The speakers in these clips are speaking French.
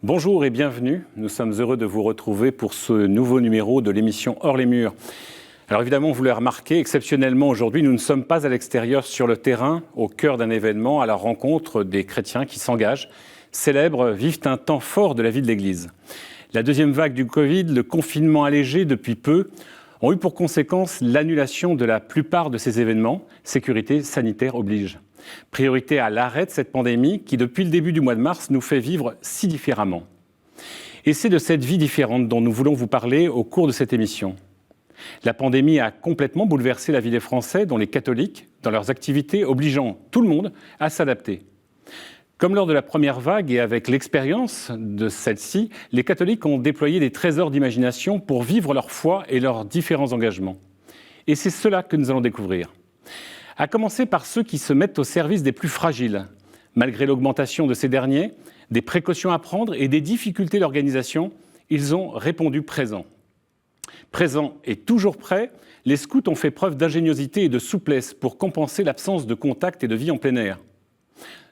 Bonjour et bienvenue. Nous sommes heureux de vous retrouver pour ce nouveau numéro de l'émission Hors les murs. Alors évidemment, vous l'avez remarqué, exceptionnellement aujourd'hui, nous ne sommes pas à l'extérieur sur le terrain, au cœur d'un événement, à la rencontre des chrétiens qui s'engagent, célèbrent, vivent un temps fort de la vie de l'Église. La deuxième vague du Covid, le confinement allégé depuis peu, ont eu pour conséquence l'annulation de la plupart de ces événements, sécurité sanitaire oblige. Priorité à l'arrêt de cette pandémie qui, depuis le début du mois de mars, nous fait vivre si différemment. Et c'est de cette vie différente dont nous voulons vous parler au cours de cette émission. La pandémie a complètement bouleversé la vie des Français, dont les catholiques, dans leurs activités, obligeant tout le monde à s'adapter. Comme lors de la première vague et avec l'expérience de celle-ci, les catholiques ont déployé des trésors d'imagination pour vivre leur foi et leurs différents engagements. Et c'est cela que nous allons découvrir. À commencer par ceux qui se mettent au service des plus fragiles. Malgré l'augmentation de ces derniers, des précautions à prendre et des difficultés d'organisation, ils ont répondu présents. Présents et toujours prêts, les scouts ont fait preuve d'ingéniosité et de souplesse pour compenser l'absence de contact et de vie en plein air.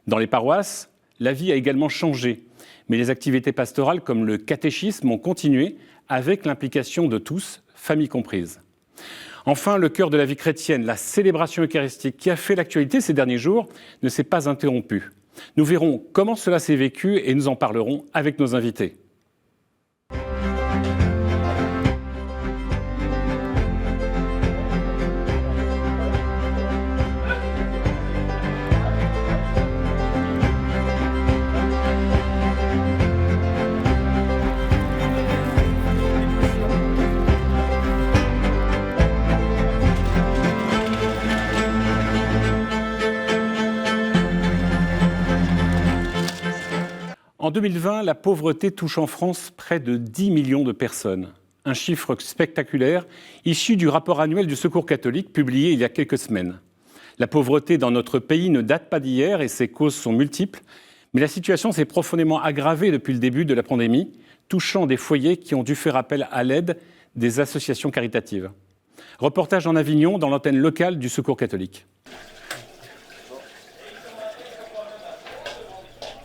Dans les paroisses, la vie a également changé, mais les activités pastorales comme le catéchisme ont continué avec l'implication de tous, famille comprise. Enfin, le cœur de la vie chrétienne, la célébration eucharistique qui a fait l'actualité ces derniers jours, ne s'est pas interrompue. Nous verrons comment cela s'est vécu et nous en parlerons avec nos invités. En 2020, la pauvreté touche en France près de 10 millions de personnes. Un chiffre spectaculaire issu du rapport annuel du Secours catholique publié il y a quelques semaines. La pauvreté dans notre pays ne date pas d'hier et ses causes sont multiples, mais la situation s'est profondément aggravée depuis le début de la pandémie, touchant des foyers qui ont dû faire appel à l'aide des associations caritatives. Reportage en Avignon dans l'antenne locale du Secours catholique.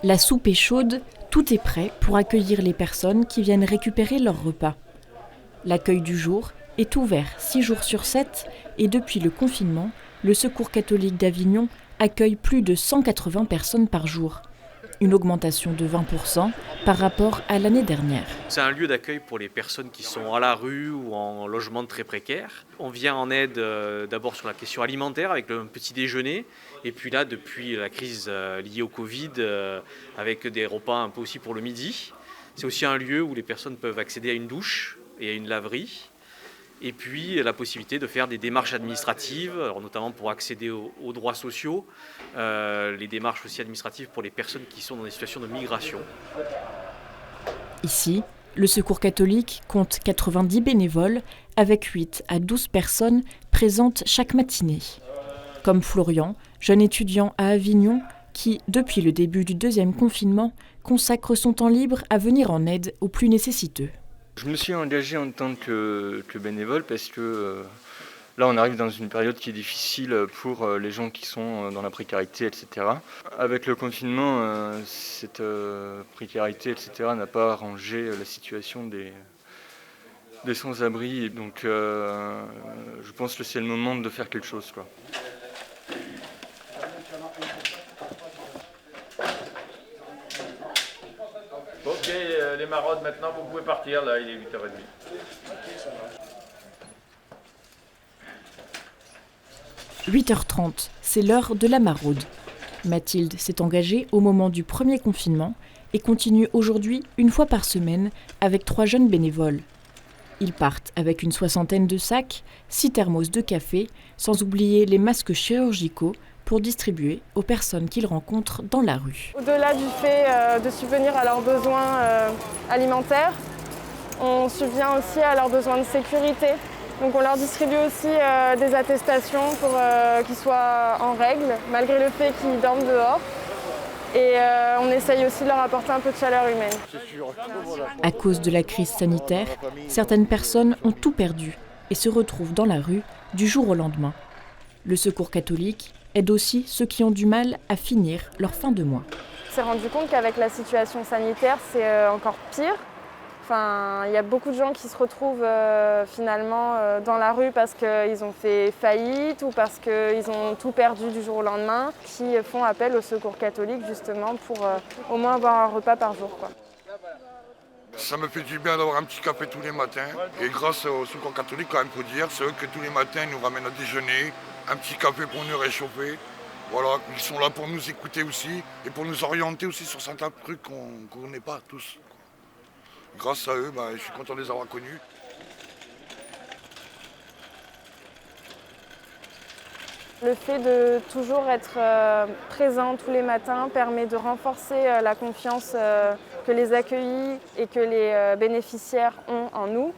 La soupe est chaude, tout est prêt pour accueillir les personnes qui viennent récupérer leur repas. L'accueil du jour est ouvert 6 jours sur 7 et depuis le confinement, le Secours catholique d'Avignon accueille plus de 180 personnes par jour. Une augmentation de 20% par rapport à l'année dernière. C'est un lieu d'accueil pour les personnes qui sont à la rue ou en logement très précaire. On vient en aide d'abord sur la question alimentaire avec le petit déjeuner. Et puis là, depuis la crise liée au Covid, avec des repas un peu aussi pour le midi. C'est aussi un lieu où les personnes peuvent accéder à une douche et à une laverie. Et puis la possibilité de faire des démarches administratives, alors notamment pour accéder aux droits sociaux, les démarches aussi administratives pour les personnes qui sont dans des situations de migration. Ici, le Secours catholique compte 90 bénévoles avec 8 à 12 personnes présentes chaque matinée. Comme Florian, jeune étudiant à Avignon, qui, depuis le début du deuxième confinement, consacre son temps libre à venir en aide aux plus nécessiteux. Je me suis engagé en tant que bénévole parce que là on arrive dans une période qui est difficile pour les gens qui sont dans la précarité, etc. Avec le confinement, cette précarité, etc. n'a pas arrangé la situation des sans-abri. Donc je pense que c'est le moment de faire quelque chose, quoi. Ok, les maraudes maintenant, vous pouvez partir, là, il est 8h30. 8h30, c'est l'heure de la maraude. Mathilde s'est engagée au moment du premier confinement et continue aujourd'hui une fois par semaine avec 3 jeunes bénévoles. Ils partent avec une 60aine de sacs, 6 thermos de café, sans oublier les masques chirurgicaux pour distribuer aux personnes qu'ils rencontrent dans la rue. Au-delà du fait de subvenir à leurs besoins alimentaires, on subvient aussi à leurs besoins de sécurité. Donc on leur distribue aussi des attestations pour qu'ils soient en règle, malgré le fait qu'ils dorment dehors. Et on essaye aussi de leur apporter un peu de chaleur humaine. À cause de la crise sanitaire, certaines personnes ont tout perdu et se retrouvent dans la rue du jour au lendemain. Le Secours catholique aide aussi ceux qui ont du mal à finir leur fin de mois. s'est rendu compte qu'avec la situation sanitaire, c'est encore pire. Enfin, il y a beaucoup de gens qui se retrouvent finalement dans la rue parce qu'ils ont fait faillite ou parce qu'ils ont tout perdu du jour au lendemain, qui font appel au Secours catholique justement pour au moins avoir un repas par jour, quoi. Ça me fait du bien d'avoir un petit café tous les matins. Et grâce au Secours catholique, quand même, faut dire, c'est eux que tous les matins ils nous ramènent à déjeuner, un petit café pour nous réchauffer. Voilà, ils sont là pour nous écouter aussi et pour nous orienter aussi sur certains trucs qu'on n'est pas tous. Grâce à eux, je suis content de les avoir connus. Le fait de toujours être présent tous les matins permet de renforcer la confiance que les accueillis et que les bénéficiaires ont en nous.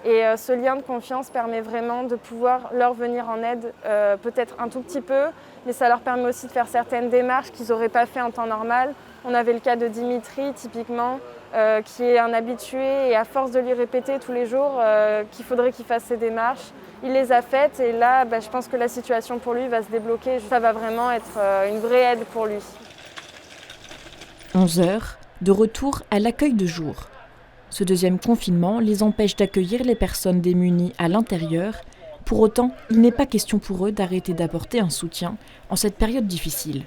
Et ce lien de confiance permet vraiment de pouvoir leur venir en aide, peut-être un tout petit peu, mais ça leur permet aussi de faire certaines démarches qu'ils n'auraient pas fait en temps normal. On avait le cas de Dimitri, typiquement, qui est un habitué et à force de lui répéter tous les jours qu'il faudrait qu'il fasse ces démarches, il les a faites et là, je pense que la situation pour lui va se débloquer. Ça va vraiment être une vraie aide pour lui. 11 heures, de retour à l'accueil de jour. Ce deuxième confinement les empêche d'accueillir les personnes démunies à l'intérieur. Pour autant, il n'est pas question pour eux d'arrêter d'apporter un soutien en cette période difficile.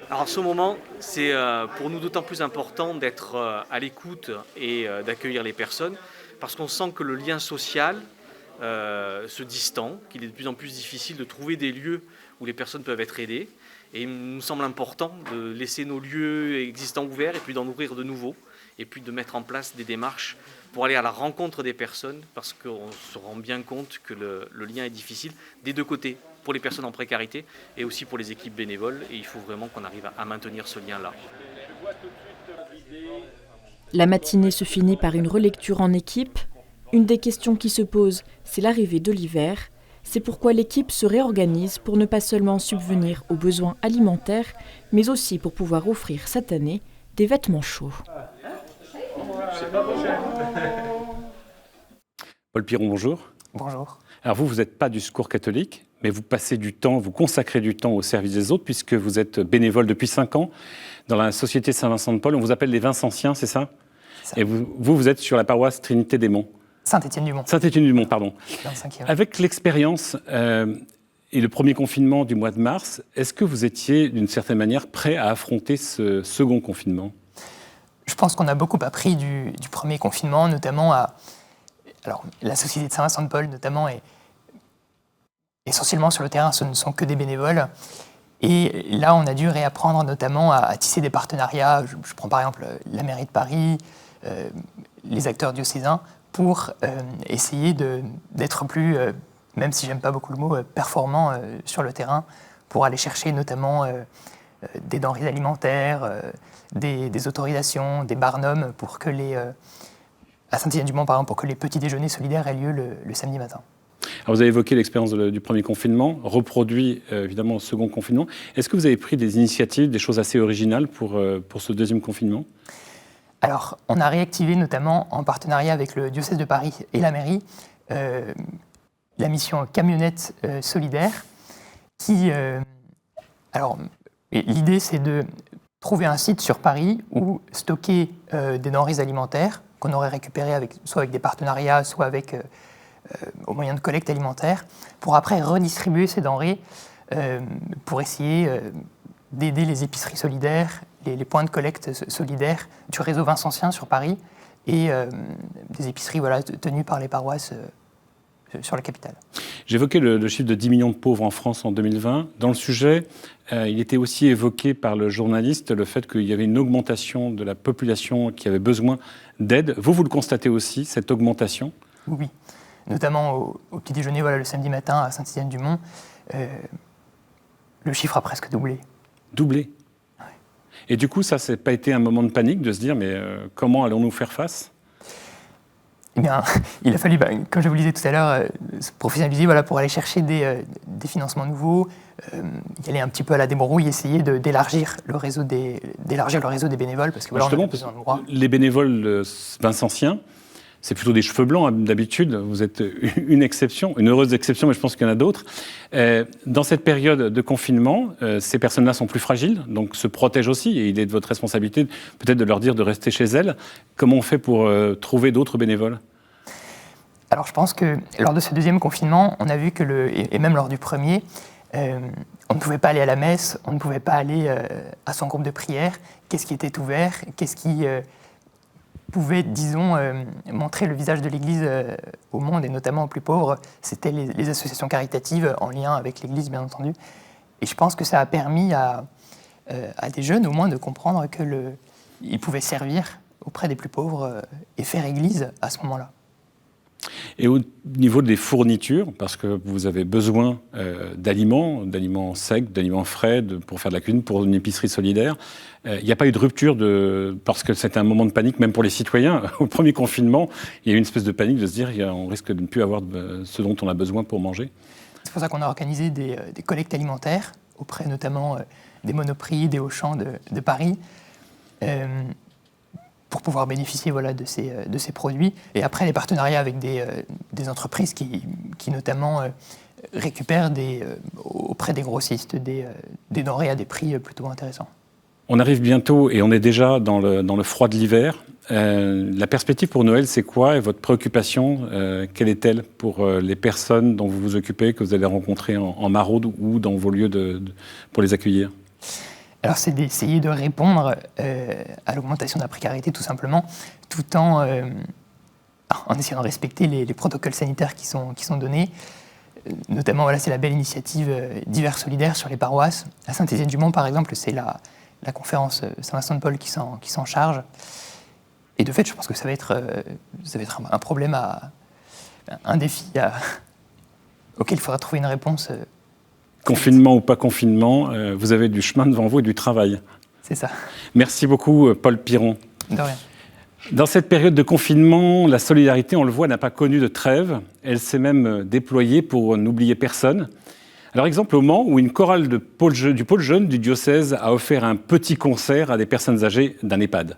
Alors en ce moment, c'est pour nous d'autant plus important d'être à l'écoute et d'accueillir les personnes parce qu'on sent que le lien social se distend, qu'il est de plus en plus difficile de trouver des lieux où les personnes peuvent être aidées. Et il nous semble important de laisser nos lieux existants ouverts et puis d'en ouvrir de nouveaux et puis de mettre en place des démarches pour aller à la rencontre des personnes parce qu'on se rend bien compte que le lien est difficile des deux côtés, pour les personnes en précarité et aussi pour les équipes bénévoles. Et il faut vraiment qu'on arrive à maintenir ce lien-là. La matinée se finit par une relecture en équipe. Une des questions qui se posent, c'est l'arrivée de l'hiver. C'est pourquoi l'équipe se réorganise pour ne pas seulement subvenir aux besoins alimentaires, mais aussi pour pouvoir offrir cette année des vêtements chauds. Paul Piron, bonjour. Bonjour. Alors vous n'êtes pas du Secours catholique, mais vous passez du temps, vous consacrez du temps au service des autres, puisque vous êtes bénévole depuis 5 ans dans la Société Saint-Vincent-de-Paul. On vous appelle les Vincentiens, c'est ça ? C'est ça. Et vous êtes sur la paroisse Trinité-des-Monts. Saint-Étienne-du-Mont. Saint-Étienne-du-Mont, pardon. 25e. Avec l'expérience et le premier confinement du mois de mars, est-ce que vous étiez d'une certaine manière prêt à affronter ce second confinement ? Je pense qu'on a beaucoup appris du premier confinement, notamment Alors, la Société de Saint-Vincent-de-Paul, notamment, est essentiellement sur le terrain, ce ne sont que des bénévoles. Et là, on a dû réapprendre notamment à tisser des partenariats. Je prends par exemple la mairie de Paris, les acteurs diocésains, pour essayer d'être plus, même si j'aime pas beaucoup le mot, performants sur le terrain, pour aller chercher notamment des denrées alimentaires, des autorisations, des barnums, pour que à Saint-Étienne-du-Mont, par exemple, pour que les petits déjeuners solidaires aient lieu le samedi matin. Alors vous avez évoqué l'expérience du premier confinement, reproduit évidemment au second confinement. Est-ce que vous avez pris des initiatives, des choses assez originales pour ce deuxième confinement ? Alors, on a réactivé notamment en partenariat avec le diocèse de Paris et la mairie la mission camionnette solidaire qui... alors, l'idée, c'est de trouver un site sur Paris où stocker des denrées alimentaires qu'on aurait récupérées soit avec des partenariats, soit avec... au moyen de collecte alimentaire, pour après redistribuer ces denrées pour essayer d'aider les épiceries solidaires, les points de collecte solidaires du réseau Vincentien sur Paris et des épiceries tenues par les paroisses sur la capitale. J'évoquais le chiffre de 10 millions de pauvres en France en 2020. Dans le sujet, il était aussi évoqué par le journaliste le fait qu'il y avait une augmentation de la population qui avait besoin d'aide. Vous le constatez aussi, cette augmentation ? Oui. Notamment au petit déjeuner, le samedi matin à Saint-Étienne-du-Mont, le chiffre a presque doublé. Doublé ? Ouais. Et du coup, ça n'a pas été un moment de panique de se dire, mais comment allons-nous faire face ? Eh bien, il a fallu, comme je vous le disais tout à l'heure, se professionnaliser pour aller chercher des financements nouveaux, y aller un petit peu à la débrouille, essayer d'élargir le réseau des bénévoles, parce que justement, on a besoin de droits. Les bénévoles vincentiens, c'est plutôt des cheveux blancs d'habitude. Vous êtes une exception, une heureuse exception, mais je pense qu'il y en a d'autres. Dans cette période de confinement, ces personnes-là sont plus fragiles, donc se protègent aussi, et il est de votre responsabilité peut-être de leur dire de rester chez elles. Comment on fait pour trouver d'autres bénévoles ? Alors je pense que lors de ce deuxième confinement, on a vu que, et même lors du premier, on ne pouvait pas aller à la messe, on ne pouvait pas aller à son groupe de prière. Qu'est-ce qui était ouvert ? Qu'est-ce qui pouvait, disons, montrer le visage de l'Église au monde, et notamment aux plus pauvres ? C'était les associations caritatives en lien avec l'Église, bien entendu. Et je pense que ça a permis à des jeunes, au moins, de comprendre qu'ils pouvaient servir auprès des plus pauvres et faire Église à ce moment-là. Et au niveau des fournitures, parce que vous avez besoin d'aliments secs, d'aliments frais, pour faire de la cuisine, pour une épicerie solidaire, il n'y a pas eu de rupture, parce que c'était un moment de panique, même pour les citoyens. Au premier confinement, il y a eu une espèce de panique de se dire qu'on risque de ne plus avoir ce dont on a besoin pour manger. C'est pour ça qu'on a organisé des collectes alimentaires, auprès notamment des Monoprix, des Auchan de Paris, pour pouvoir bénéficier de ces produits. Et après, les partenariats avec des entreprises qui notamment récupèrent auprès des grossistes des denrées à des prix plutôt intéressants. On arrive bientôt et on est déjà dans le froid de l'hiver. La perspective pour Noël, c'est quoi ? Et votre préoccupation, quelle est-elle pour les personnes dont vous vous occupez, que vous allez rencontrer en maraude ou dans vos lieux pour les accueillir ? Alors, c'est d'essayer de répondre à l'augmentation de la précarité, tout simplement, tout en essayant de respecter les protocoles sanitaires qui sont donnés. Notamment, c'est la belle initiative d'hiver solidaire sur les paroisses. À Saint-Étienne-du-Mont, par exemple, c'est la conférence Saint-Vincent-de-Paul qui s'en charge. Et de fait, je pense que ça va être un problème, un défi auquel il faudra trouver une réponse. Confinement ou pas confinement, vous avez du chemin devant vous et du travail. C'est ça. Merci beaucoup, Paul Piron. De rien. Dans cette période de confinement, la solidarité, on le voit, n'a pas connu de trêve. Elle s'est même déployée pour n'oublier personne. Alors, exemple au Mans, où une chorale du pôle jeune du diocèse a offert un petit concert à des personnes âgées d'un EHPAD.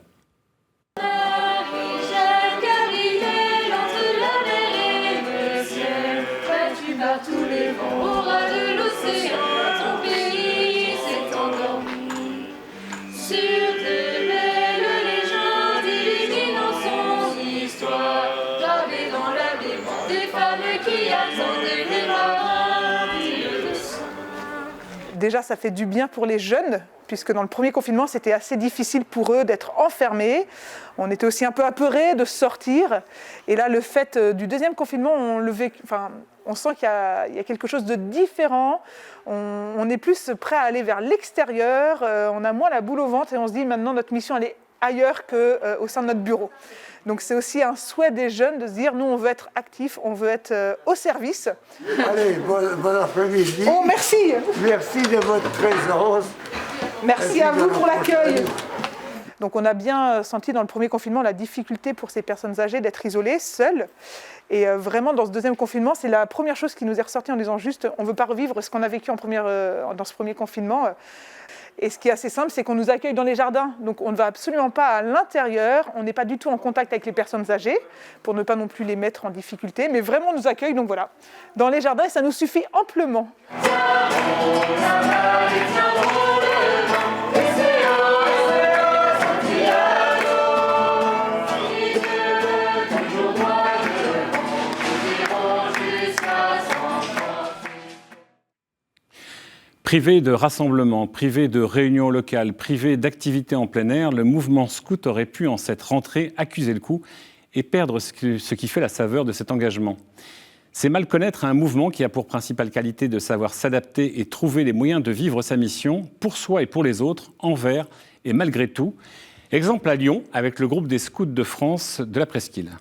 Déjà, ça fait du bien pour les jeunes, puisque dans le premier confinement, c'était assez difficile pour eux d'être enfermés. On était aussi un peu apeurés de sortir. Et là, le fait du deuxième confinement, on sent qu'il y a quelque chose de différent. On est plus prêt à aller vers l'extérieur. On a moins la boule au ventre et on se dit maintenant, notre mission, elle est ailleurs qu'au sein de notre bureau. Donc c'est aussi un souhait des jeunes de se dire, nous on veut être actifs, on veut être au service. Allez, bon après-midi. Oh, merci. Merci de votre présence. Merci à vous pour l'accueil. Donc on a bien senti dans le premier confinement la difficulté pour ces personnes âgées d'être isolées, seules. Et vraiment dans ce deuxième confinement, c'est la première chose qui nous est ressortie en disant juste, on ne veut pas revivre ce qu'on a vécu dans ce premier confinement. Et ce qui est assez simple, c'est qu'on nous accueille dans les jardins. Donc on ne va absolument pas à l'intérieur, on n'est pas du tout en contact avec les personnes âgées, pour ne pas non plus les mettre en difficulté, mais vraiment on nous accueille, donc voilà, dans les jardins, et ça nous suffit amplement. Privé de rassemblements, privé de réunions locales, privé d'activités en plein air, le mouvement scout aurait pu, en cette rentrée, accuser le coup et perdre ce qui fait la saveur de cet engagement. C'est mal connaître un mouvement qui a pour principale qualité de savoir s'adapter et trouver les moyens de vivre sa mission, pour soi et pour les autres, envers et malgré tout. Exemple à Lyon, avec le groupe des scouts de France de la Presqu'île.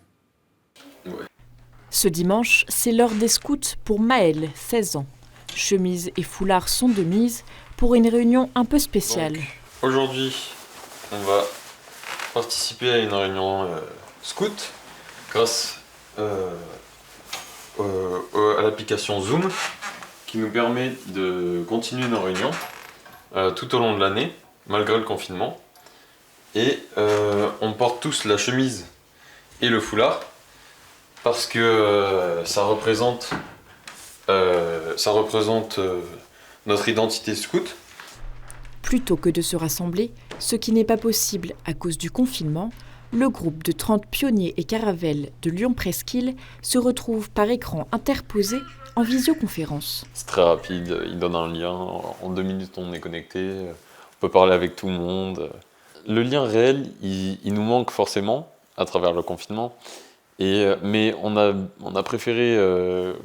Ce dimanche, c'est l'heure des scouts pour Maëlle, 16 ans. Chemise et foulard sont de mise pour une réunion un peu spéciale. Donc, aujourd'hui, on va participer à une réunion scout grâce à l'application Zoom qui nous permet de continuer nos réunions tout au long de l'année, malgré le confinement. Et on porte tous la chemise et le foulard Parce que ça représente notre identité scout. Plutôt que de se rassembler, ce qui n'est pas possible à cause du confinement, le groupe de 30 pionniers et caravelles de Lyon-Presqu'île se retrouve par écran interposé en visioconférence. C'est très rapide, il donne un lien, en 2 minutes on est connecté, on peut parler avec tout le monde. Le lien réel, il nous manque forcément à travers le confinement, mais on a préféré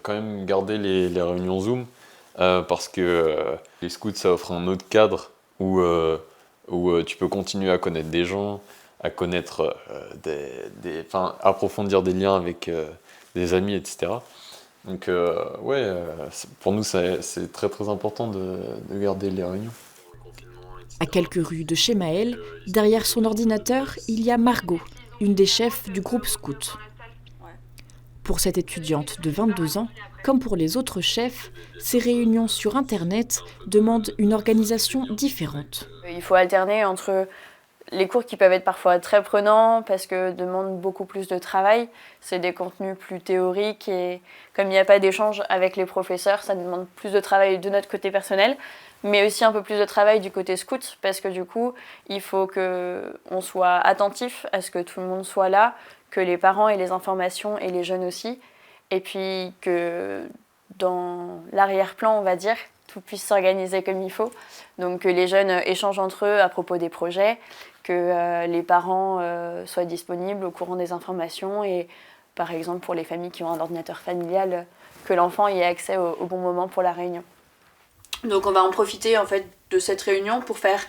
quand même garder les réunions Zoom parce que les scouts ça offre un autre cadre où tu peux continuer à connaître des gens, à connaître, approfondir des liens avec des amis, etc. Donc pour nous c'est très très important de garder les réunions. À quelques rues de chez Maël, derrière son ordinateur, il y a Margot, une des chefs du groupe scout. Pour cette étudiante de 22 ans, comme pour les autres chefs, ces réunions sur Internet demandent une organisation différente. Il faut alterner entre les cours qui peuvent être parfois très prenants parce que demandent beaucoup plus de travail. C'est des contenus plus théoriques et comme il n'y a pas d'échange avec les professeurs, ça demande plus de travail de notre côté personnel, mais aussi un peu plus de travail du côté scout parce que du coup, il faut qu'on soit attentif à ce que tout le monde soit là, que les parents aient les informations et les jeunes aussi, et puis que dans l'arrière-plan, on va dire, tout puisse s'organiser comme il faut. Donc que les jeunes échangent entre eux à propos des projets, que les parents soient disponibles au courant des informations et par exemple pour les familles qui ont un ordinateur familial, que l'enfant y ait accès au bon moment pour la réunion. Donc on va en profiter en fait de cette réunion pour faire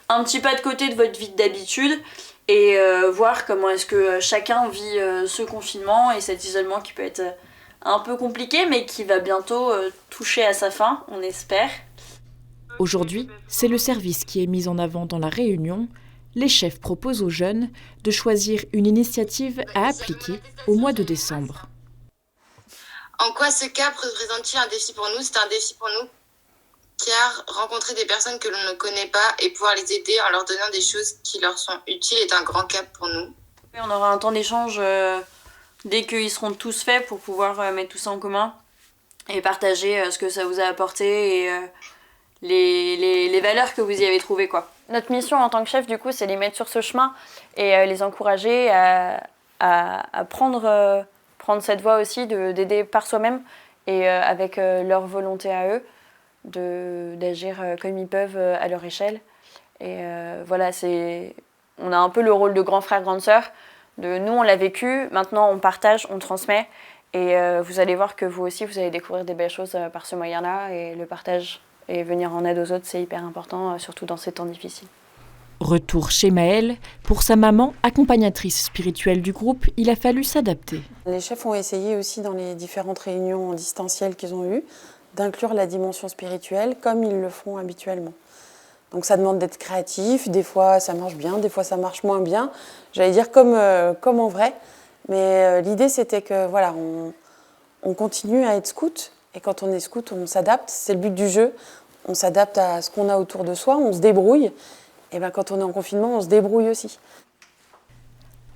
un petit pas de côté de votre vie d'habitude et voir comment est-ce que chacun vit ce confinement et cet isolement qui peut être un peu compliqué mais qui va bientôt toucher à sa fin, on espère. Aujourd'hui, c'est le service qui est mis en avant dans la réunion. Les chefs proposent aux jeunes de choisir une initiative à appliquer au mois de décembre. En quoi ce cap représente-t-il un défi pour nous ? C'est un défi pour nous car rencontrer des personnes que l'on ne connaît pas et pouvoir les aider en leur donnant des choses qui leur sont utiles est un grand cap pour nous. On aura un temps d'échange dès qu'ils seront tous faits pour pouvoir mettre tout ça en commun et partager ce que ça vous a apporté et les valeurs que vous y avez trouvées, quoi. Notre mission en tant que chef, du coup, c'est les mettre sur ce chemin et les encourager à prendre cette voie aussi, d'aider par soi-même et avec leur volonté à eux, d'agir comme ils peuvent à leur échelle. Et voilà, on a un peu le rôle de grand frère, grande sœur. Nous, on l'a vécu, maintenant on partage, on transmet. Et vous allez voir que vous aussi, vous allez découvrir des belles choses par ce moyen-là. Et le partage et venir en aide aux autres, c'est hyper important, surtout dans ces temps difficiles. Retour chez Maël. Pour sa maman, accompagnatrice spirituelle du groupe, il a fallu s'adapter. Les chefs ont essayé aussi dans les différentes réunions en distanciel qu'ils ont eues d'inclure la dimension spirituelle comme ils le font habituellement. Donc ça demande d'être créatif, des fois ça marche bien, des fois ça marche moins bien. J'allais dire comme en vrai, mais l'idée c'était que voilà, on continue à être scout et quand on est scout, on s'adapte, c'est le but du jeu. On s'adapte à ce qu'on a autour de soi, on se débrouille. Et bien quand on est en confinement, on se débrouille aussi.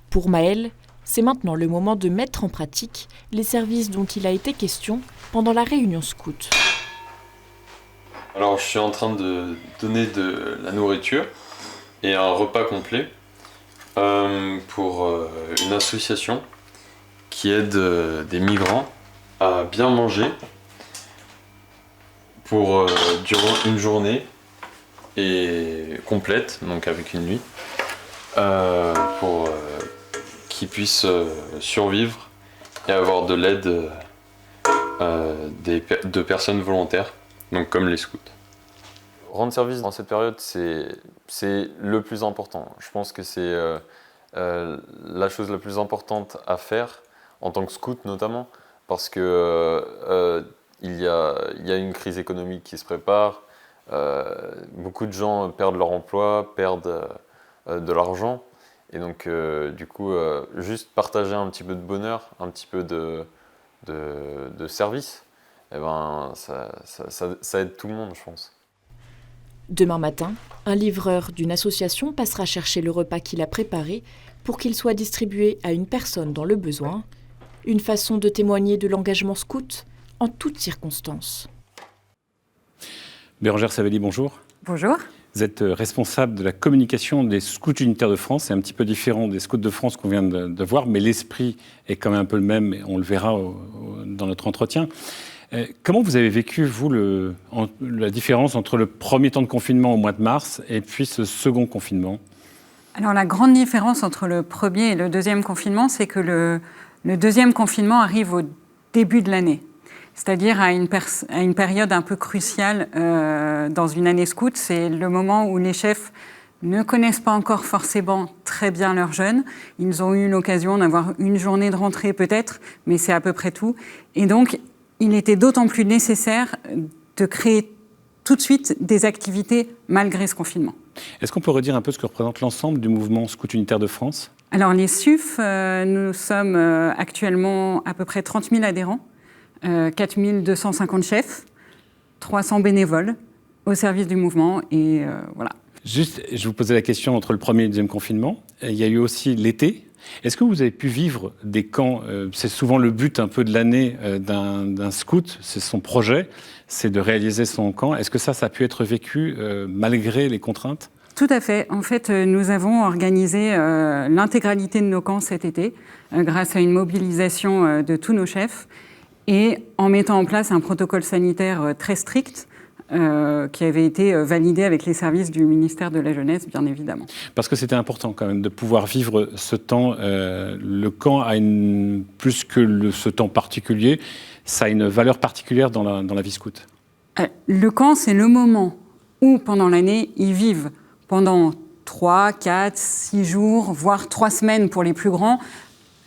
Pour Maël, c'est maintenant le moment de mettre en pratique les services dont il a été question pendant la réunion scout. Alors je suis en train de donner de la nourriture et un repas complet pour une association qui aide des migrants à bien manger pour durant une journée et complète, donc avec une nuit, pour qu'ils puissent survivre et avoir de l'aide de personnes volontaires, donc comme les scouts. Rendre service dans cette période, c'est le plus important. Je pense que c'est la chose la plus importante à faire, en tant que scout notamment, parce que il y a une crise économique qui se prépare, beaucoup de gens perdent leur emploi, perdent de l'argent, et donc du coup, juste partager un petit peu de bonheur, un petit peu de service, eh ben, ça aide tout le monde, je pense. Demain matin, un livreur d'une association passera chercher le repas qu'il a préparé pour qu'il soit distribué à une personne dans le besoin. Une façon de témoigner de l'engagement scout en toutes circonstances. Bérangère Savelli, bonjour. Bonjour. Vous êtes responsable de la communication des scouts unitaires de France. C'est un petit peu différent des scouts de France qu'on vient de voir, mais l'esprit est quand même un peu le même, et on le verra dans notre entretien. Comment vous avez vécu, vous, la différence entre le premier temps de confinement au mois de mars et puis ce second confinement ? Alors la grande différence entre le premier et le deuxième confinement, c'est que le deuxième confinement arrive au début de l'année. C'est-à-dire à une période un peu cruciale dans une année scout. C'est le moment où les chefs ne connaissent pas encore forcément très bien leurs jeunes. Ils ont eu l'occasion d'avoir une journée de rentrée peut-être, mais c'est à peu près tout. Et donc, il était d'autant plus nécessaire de créer tout de suite des activités malgré ce confinement. Est-ce qu'on peut redire un peu ce que représente l'ensemble du mouvement scout unitaire de France ? Alors les SUF, nous sommes actuellement à peu près 30 000 adhérents. 4 250 chefs, 300 bénévoles au service du mouvement et voilà. Juste, je vous posais la question entre le premier et le deuxième confinement. Il y a eu aussi l'été. Est-ce que vous avez pu vivre des camps ? C'est souvent le but un peu de l'année d'un scout, c'est son projet, c'est de réaliser son camp. Est-ce que ça a pu être vécu malgré les contraintes ? Tout à fait. En fait, nous avons organisé l'intégralité de nos camps cet été grâce à une mobilisation de tous nos chefs. Et en mettant en place un protocole sanitaire très strict qui avait été validé avec les services du ministère de la Jeunesse, bien évidemment. Parce que c'était important quand même de pouvoir vivre ce temps. Le camp a plus que ce temps particulier, ça a une valeur particulière dans la vie scout. Le camp, c'est le moment où, pendant l'année, ils vivent pendant 3, 4, 6 jours, voire 3 semaines pour les plus grands,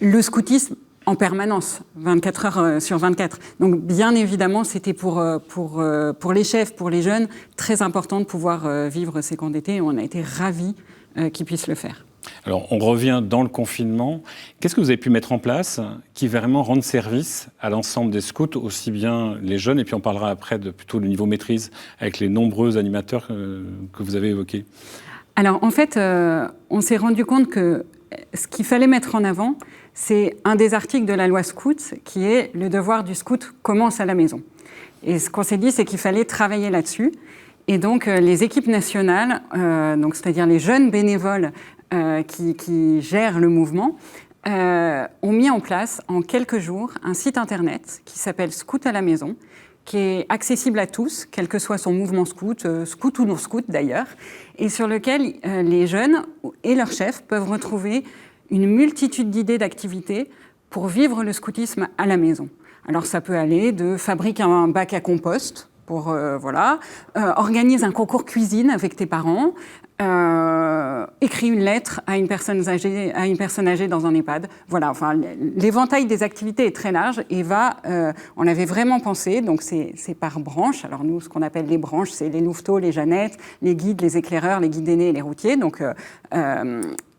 le scoutisme en permanence, 24 heures sur 24. Donc bien évidemment, c'était pour les chefs, pour les jeunes, très important de pouvoir vivre ces camps d'été. Et on a été ravis qu'ils puissent le faire. Alors on revient dans le confinement. Qu'est-ce que vous avez pu mettre en place qui vraiment rende service à l'ensemble des scouts, aussi bien les jeunes, et puis on parlera après de plutôt le niveau maîtrise avec les nombreux animateurs que vous avez évoqués. Alors en fait, on s'est rendu compte que ce qu'il fallait mettre en avant, c'est un des articles de la loi scout qui est « Le devoir du scout commence à la maison ». Et ce qu'on s'est dit, c'est qu'il fallait travailler là-dessus. Et donc, les équipes nationales, c'est-à-dire les jeunes bénévoles qui gèrent le mouvement, ont mis en place en quelques jours un site internet qui s'appelle Scout à la maison, qui est accessible à tous, quel que soit son mouvement scout, scout ou non scout d'ailleurs, et sur lequel les jeunes et leurs chefs peuvent retrouver une multitude d'idées d'activités pour vivre le scoutisme à la maison. Alors ça peut aller de fabriquer un bac à compost pour organise un concours cuisine avec tes parents, écris une lettre à une personne âgée dans un EHPAD. Voilà, enfin l'éventail des activités est très large et on avait vraiment pensé, donc c'est par branche. Alors nous, ce qu'on appelle les branches, c'est les louveteaux, les Jeannettes, les guides, les éclaireurs, les guides aînés et les routiers. Donc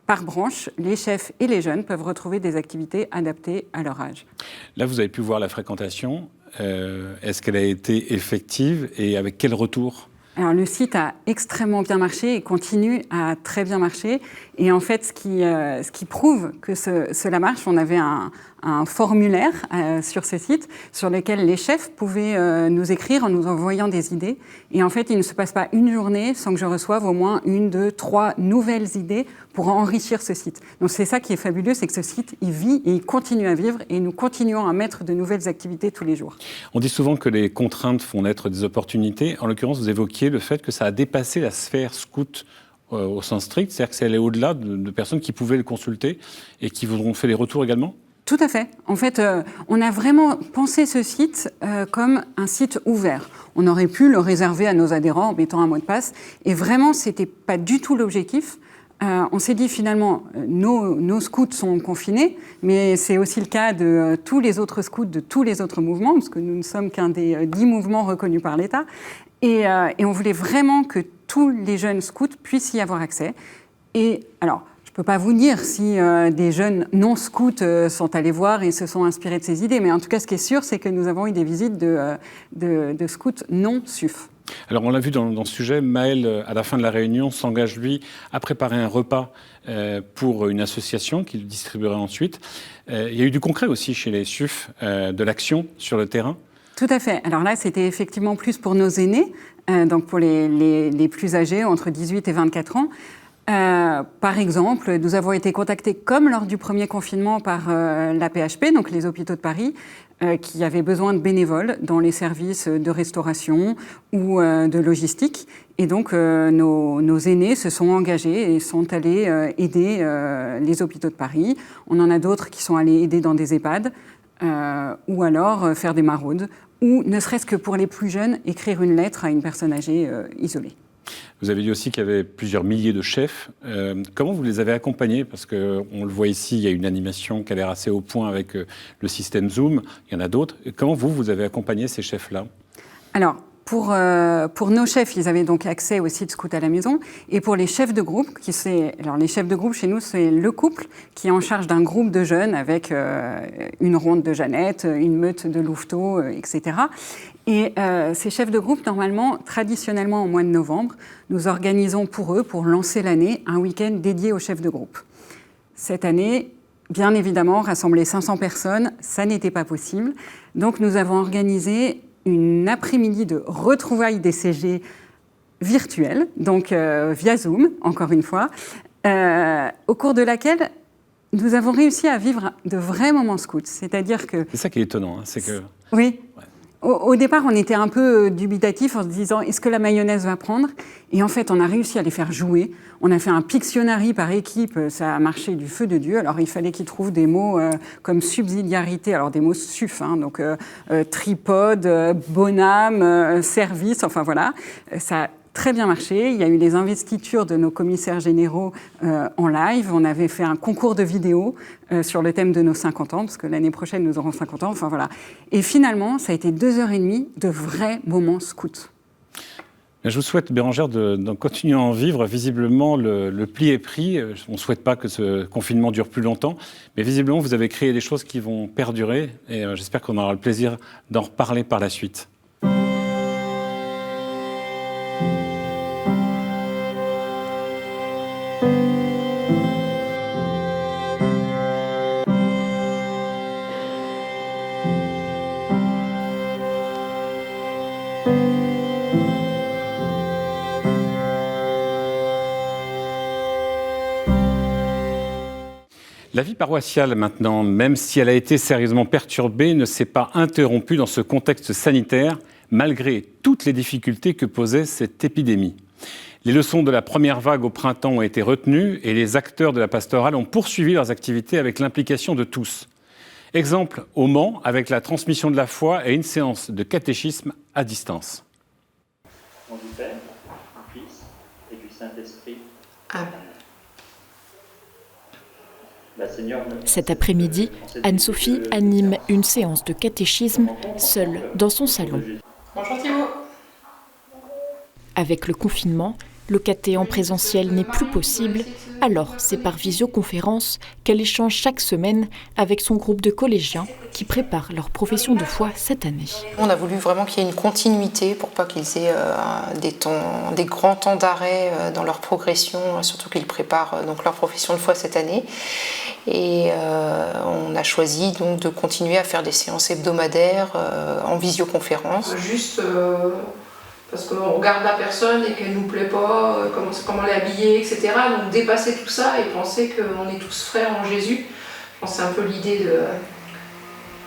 par branche, les chefs et les jeunes peuvent retrouver des activités adaptées à leur âge. Là, vous avez pu voir la fréquentation. Est-ce qu'elle a été effective et avec quel retour ? Alors, le site a extrêmement bien marché et continue à très bien marcher. Et en fait, ce qui prouve que cela marche, on avait un formulaire sur ce site sur lequel les chefs pouvaient nous écrire en nous envoyant des idées. Et en fait, il ne se passe pas une journée sans que je reçoive au moins 1, 2, 3 nouvelles idées pour enrichir ce site. Donc c'est ça qui est fabuleux, c'est que ce site, il vit et il continue à vivre et nous continuons à mettre de nouvelles activités tous les jours. On dit souvent que les contraintes font naître des opportunités. En l'occurrence, vous évoquiez le fait que ça a dépassé la sphère scout au sens strict, c'est-à-dire que c'est allé au-delà de personnes qui pouvaient le consulter et qui vous ont fait des retours également ? Tout à fait. En fait, on a vraiment pensé ce site comme un site ouvert. On aurait pu le réserver à nos adhérents en mettant un mot de passe. Et vraiment, ce n'était pas du tout l'objectif. On s'est dit finalement, nos scouts sont confinés, mais c'est aussi le cas de tous les autres scouts, de tous les autres mouvements, parce que nous ne sommes qu'un des 10 mouvements reconnus par l'État. Et on voulait vraiment que tous les jeunes scouts puissent y avoir accès. Et alors, je ne peux pas vous dire si des jeunes non-scouts sont allés voir et se sont inspirés de ces idées, mais en tout cas, ce qui est sûr, c'est que nous avons eu des visites de scouts non-SUF. Alors on l'a vu dans ce sujet, Maël, à la fin de la réunion, s'engage lui à préparer un repas pour une association qu'il distribuera ensuite. Il y a eu du concret aussi chez les SUF, de l'action sur le terrain. Tout à fait. Alors là, c'était effectivement plus pour nos aînés, donc pour les plus âgés, entre 18 et 24 ans. Par exemple, nous avons été contactés, comme lors du premier confinement, par l'AP-HP, donc les hôpitaux de Paris, qui avaient besoin de bénévoles dans les services de restauration ou de logistique. Et donc, nos aînés se sont engagés et sont allés aider les hôpitaux de Paris. On en a d'autres qui sont allés aider dans des EHPAD, ou alors faire des maraudes, ou ne serait-ce que pour les plus jeunes, écrire une lettre à une personne âgée isolée. Vous avez dit aussi qu'il y avait plusieurs milliers de chefs. Comment vous les avez accompagnés? Parce qu'on le voit ici, il y a une animation qui a l'air assez au point avec le système Zoom. Il y en a d'autres. Comment vous avez accompagné ces chefs-là? Alors, pour nos chefs, ils avaient donc accès au site Scout à la maison. Et pour les chefs de groupe, alors les chefs de groupe chez nous, c'est le couple qui est en charge d'un groupe de jeunes avec une ronde de Jeannette, une meute de louveteaux, etc. Et ces chefs de groupe, normalement, traditionnellement, au mois de novembre, nous organisons pour eux, pour lancer l'année, un week-end dédié aux chefs de groupe. Cette année, bien évidemment, rassembler 500 personnes, ça n'était pas possible. Donc, nous avons organisé une après-midi de retrouvailles des CG virtuelles, donc via Zoom, encore une fois, au cours de laquelle nous avons réussi à vivre de vrais moments scouts. C'est-à-dire que... C'est ça qui est étonnant, hein, c'est que... Oui. Ouais. Au départ, on était un peu dubitatif en se disant, est-ce que la mayonnaise va prendre? Et en fait, on a réussi à les faire jouer. On a fait un Pictionary par équipe, ça a marché du feu de Dieu. Alors, il fallait qu'ils trouvent des mots comme subsidiarité, alors des mots SUF, hein, donc tripode, bonhomme, service, enfin voilà. Ça a très bien marché. Il y a eu les investitures de nos commissaires généraux en live. On avait fait un concours de vidéos sur le thème de nos 50 ans, parce que l'année prochaine, nous aurons 50 ans. Enfin, voilà. Et finalement, ça a été 2h30 de vrais moments scouts. Je vous souhaite, Bérangère, de continuer à en vivre. Visiblement, le pli est pris. On ne souhaite pas que ce confinement dure plus longtemps, mais visiblement, vous avez créé des choses qui vont perdurer, et j'espère qu'on aura le plaisir d'en reparler par la suite. La vie paroissiale maintenant, même si elle a été sérieusement perturbée, ne s'est pas interrompue dans ce contexte sanitaire, malgré toutes les difficultés que posait cette épidémie. Les leçons de la première vague au printemps ont été retenues et les acteurs de la pastorale ont poursuivi leurs activités avec l'implication de tous. Exemple au Mans, avec la transmission de la foi et une séance de catéchisme à distance. Au nom du Père, du Fils et du Saint-Esprit. Amen. Cet après-midi, Anne-Sophie anime une séance de catéchisme seule dans son salon. Bonjour Thibaut. Avec le confinement, le caté en présentiel n'est plus possible, alors c'est par visioconférence qu'elle échange chaque semaine avec son groupe de collégiens qui préparent leur profession de foi cette année. On a voulu vraiment qu'il y ait une continuité pour pas qu'ils aient des grands temps d'arrêt dans leur progression, surtout qu'ils préparent donc leur profession de foi cette année. Et on a choisi donc de continuer à faire des séances hebdomadaires en visioconférence. Juste parce qu'on regarde la personne et qu'elle ne nous plaît pas, comment elle est habillée, etc. Donc dépasser tout ça et penser qu'on est tous frères en Jésus. Je pense que c'est un peu l'idée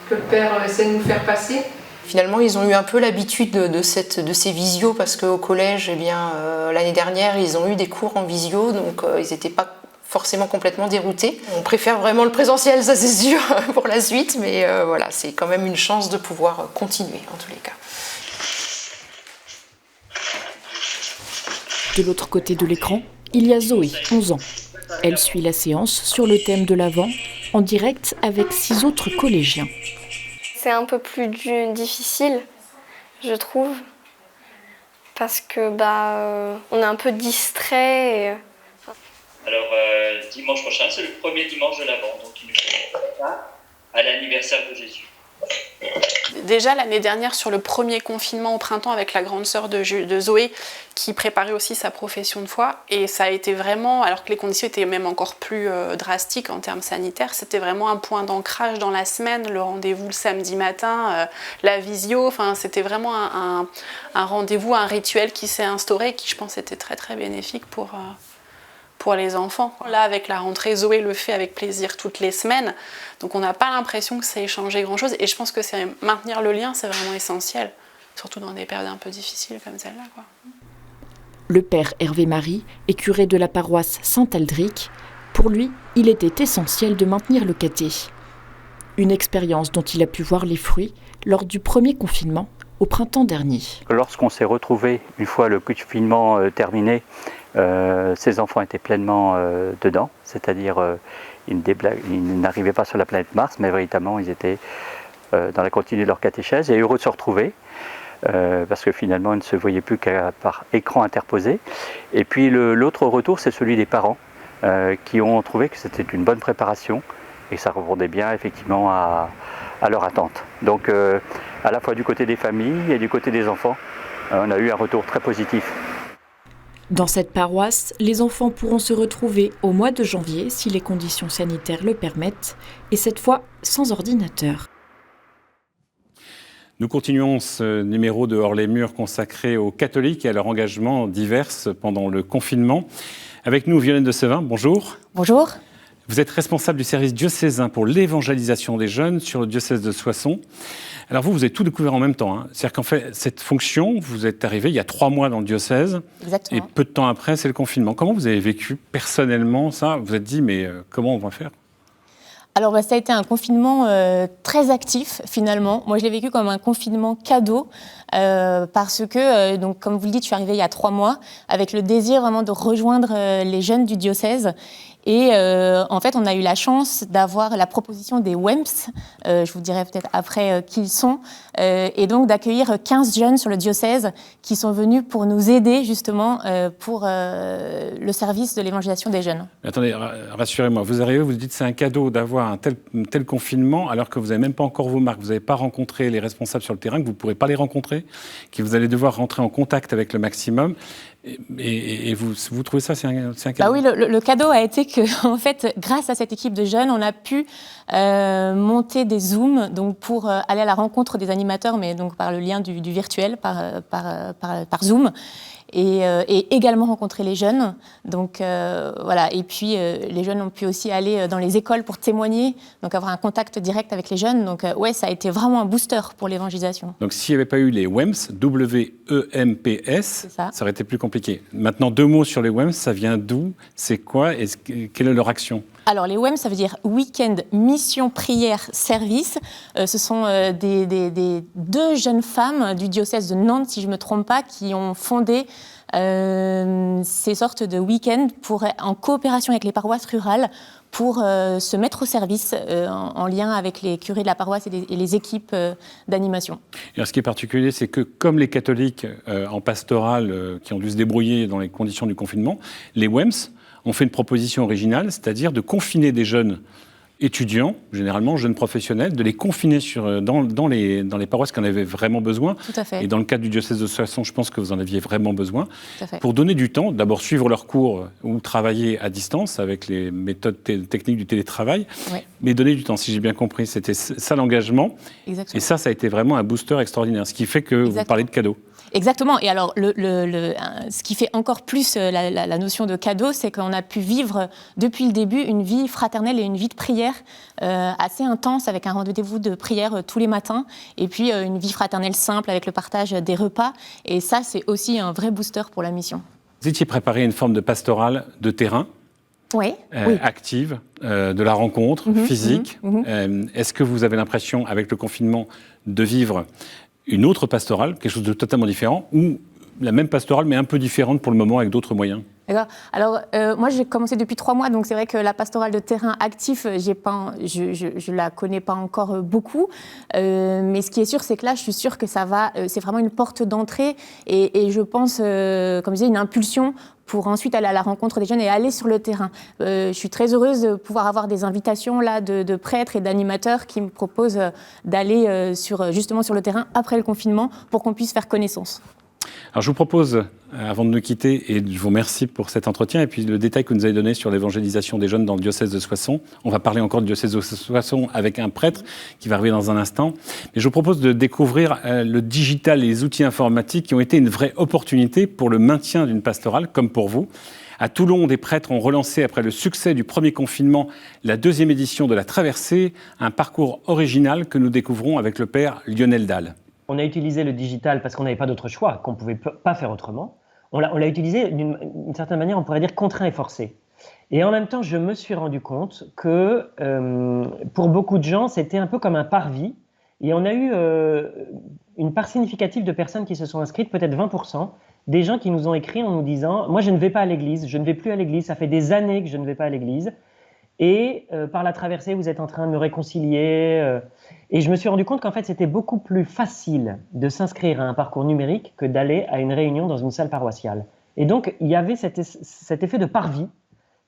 que le Père essaie de nous faire passer. Finalement, ils ont eu un peu l'habitude de ces visios parce qu'au collège, l'année dernière, ils ont eu des cours en visio, donc ils n'étaient pas forcément complètement déroutés. On préfère vraiment le présentiel, ça c'est sûr, pour la suite, mais voilà, c'est quand même une chance de pouvoir continuer en tous les cas. De l'autre côté de l'écran, il y a Zoé, 11 ans. Elle suit la séance sur le thème de l'Avent, en direct avec 6 autres collégiens. C'est un peu plus difficile, je trouve, parce que on est un peu distrait. Alors, dimanche prochain, c'est le premier dimanche de l'Avent, donc il nous prépare à l'anniversaire de Jésus. Déjà l'année dernière, sur le premier confinement au printemps, avec la grande sœur de Zoé, qui préparait aussi sa profession de foi, et ça a été vraiment, alors que les conditions étaient même encore plus drastiques en termes sanitaires, c'était vraiment un point d'ancrage dans la semaine, le rendez-vous le samedi matin, la visio, enfin c'était vraiment un rendez-vous, un rituel qui s'est instauré, qui je pense était très très bénéfique pour les enfants. Là, avec la rentrée, Zoé le fait avec plaisir toutes les semaines. Donc on n'a pas l'impression que ça ait changé grand-chose. Et je pense que maintenir le lien, c'est vraiment essentiel. Surtout dans des périodes un peu difficiles comme celle-là, quoi. Le père Hervé Marie est curé de la paroisse Saint-Aldric. Pour lui, il était essentiel de maintenir le caté. Une expérience dont il a pu voir les fruits lors du premier confinement au printemps dernier. Lorsqu'on s'est retrouvés, une fois le confinement terminé, ces enfants étaient pleinement dedans, c'est-à-dire ils n'arrivaient pas sur la planète Mars, mais véritablement ils étaient dans la continuité de leur catéchèse et heureux de se retrouver, parce que finalement ils ne se voyaient plus qu'à par écran interposé. Et puis l'autre retour, c'est celui des parents qui ont trouvé que c'était une bonne préparation et que ça répondait bien effectivement à leur attente. Donc à la fois du côté des familles et du côté des enfants, on a eu un retour très positif. Dans cette paroisse, les enfants pourront se retrouver au mois de janvier si les conditions sanitaires le permettent, et cette fois sans ordinateur. Nous continuons ce numéro de Hors les murs consacré aux catholiques et à leur engagement divers pendant le confinement. Avec nous, Violaine de Sevin, bonjour. Bonjour. Vous êtes responsable du service diocésain pour l'évangélisation des jeunes sur le diocèse de Soissons. Alors vous avez tout découvert en même temps. C'est-à-dire qu'en fait, cette fonction, vous êtes arrivé il y a 3 mois dans le diocèse. Exactement. Et peu de temps après, c'est le confinement. Comment vous avez vécu personnellement ça? Vous vous êtes dit, mais comment on va faire? Alors ça a été un confinement très actif finalement. Moi je l'ai vécu comme un confinement cadeau parce que, donc, comme vous le dites, je suis arrivée il y a 3 mois avec le désir vraiment de rejoindre les jeunes du diocèse. Et en fait, on a eu la chance d'avoir la proposition des WEMS, je vous dirai peut-être après qui ils sont, et donc d'accueillir 15 jeunes sur le diocèse qui sont venus pour nous aider justement pour le service de l'évangélisation des jeunes. Mais attendez, rassurez-moi, vous arrivez, vous dites c'est un cadeau d'avoir un tel confinement alors que vous n'avez même pas encore vos marques, vous n'avez pas rencontré les responsables sur le terrain, que vous ne pourrez pas les rencontrer, que vous allez devoir rentrer en contact avec le maximum. Et vous trouvez ça, c'est un cadeau? Bah oui, le cadeau a été que, en fait, grâce à cette équipe de jeunes, on a pu monter des Zooms donc pour aller à la rencontre des animateurs, mais donc par le lien du virtuel, par Zoom. Et également rencontrer les jeunes. Donc voilà. Et puis les jeunes ont pu aussi aller dans les écoles pour témoigner, donc avoir un contact direct avec les jeunes. Donc ouais, ça a été vraiment un booster pour l'évangélisation. Donc s'il n'y avait pas eu les WEMS, W-E-M-P-S, ça aurait été plus compliqué. Maintenant, 2 mots sur les WEMS, ça vient d'où? C'est quoi? Et quelle est leur action? Alors les WEM, ça veut dire Week-end Mission Prière Service. Ce sont des 2 jeunes femmes du diocèse de Nantes, si je ne me trompe pas, qui ont fondé ces sortes de week-ends en coopération avec les paroisses rurales pour se mettre au service en lien avec les curés de la paroisse et les équipes d'animation. Alors, ce qui est particulier, c'est que comme les catholiques en pastorale qui ont dû se débrouiller dans les conditions du confinement, les WEMS ont fait une proposition originale, c'est-à-dire de confiner des jeunes étudiants, généralement jeunes professionnels, de les confiner dans les paroisses qui en avaient vraiment besoin. Tout à fait. Et dans le cadre du diocèse de Soissons, je pense que vous en aviez vraiment besoin. Tout à fait. Pour donner du temps, d'abord suivre leurs cours ou travailler à distance avec les méthodes techniques du télétravail, oui. Mais donner du temps, si j'ai bien compris. C'était ça l'engagement. Exactement. Et ça a été vraiment un booster extraordinaire, ce qui fait que vous parlez de cadeaux. Exactement. Et alors, ce qui fait encore plus la notion de cadeau, c'est qu'on a pu vivre depuis le début une vie fraternelle et une vie de prière assez intense, avec un rendez-vous de prière tous les matins, et puis une vie fraternelle simple avec le partage des repas. Et ça, c'est aussi un vrai booster pour la mission. Vous étiez préparé une forme de pastorale de terrain, oui. active, de la rencontre physique. Est-ce que vous avez l'impression, avec le confinement, de vivre une autre pastorale, quelque chose de totalement différent, ou la même pastorale, mais un peu différente pour le moment, avec d'autres moyens? D'accord. Alors, moi, j'ai commencé depuis 3 mois, donc c'est vrai que la pastorale de terrain actif, je la connais pas encore beaucoup. Mais ce qui est sûr, c'est que là, je suis sûre que c'est vraiment une porte d'entrée et je pense, comme je disais, une impulsion pour ensuite aller à la rencontre des jeunes et aller sur le terrain. Je suis très heureuse de pouvoir avoir des invitations là, de prêtres et d'animateurs qui me proposent d'aller justement sur le terrain après le confinement pour qu'on puisse faire connaissance. Alors je vous propose, avant de nous quitter, et je vous remercie pour cet entretien, et puis le détail que vous nous avez donné sur l'évangélisation des jeunes dans le diocèse de Soissons. On va parler encore du diocèse de Soissons avec un prêtre qui va arriver dans un instant. Mais je vous propose de découvrir le digital et les outils informatiques qui ont été une vraie opportunité pour le maintien d'une pastorale, comme pour vous. À Toulon, des prêtres ont relancé, après le succès du premier confinement, la 2e édition de la Traversée, un parcours original que nous découvrons avec le père Lionel Dalle. On a utilisé le digital parce qu'on n'avait pas d'autre choix, qu'on ne pouvait pas faire autrement. On l'a utilisé d'une certaine manière, on pourrait dire contraint et forcé. Et en même temps, je me suis rendu compte que pour beaucoup de gens, c'était un peu comme un parvis. Et on a eu une part significative de personnes qui se sont inscrites, peut-être 20%, des gens qui nous ont écrit en nous disant « Moi, je ne vais pas à l'église, je ne vais plus à l'église, ça fait des années que je ne vais pas à l'église. Et par la traversée, vous êtes en train de me réconcilier. » Et je me suis rendu compte qu'en fait, c'était beaucoup plus facile de s'inscrire à un parcours numérique que d'aller à une réunion dans une salle paroissiale. Et donc, il y avait cet effet de parvis,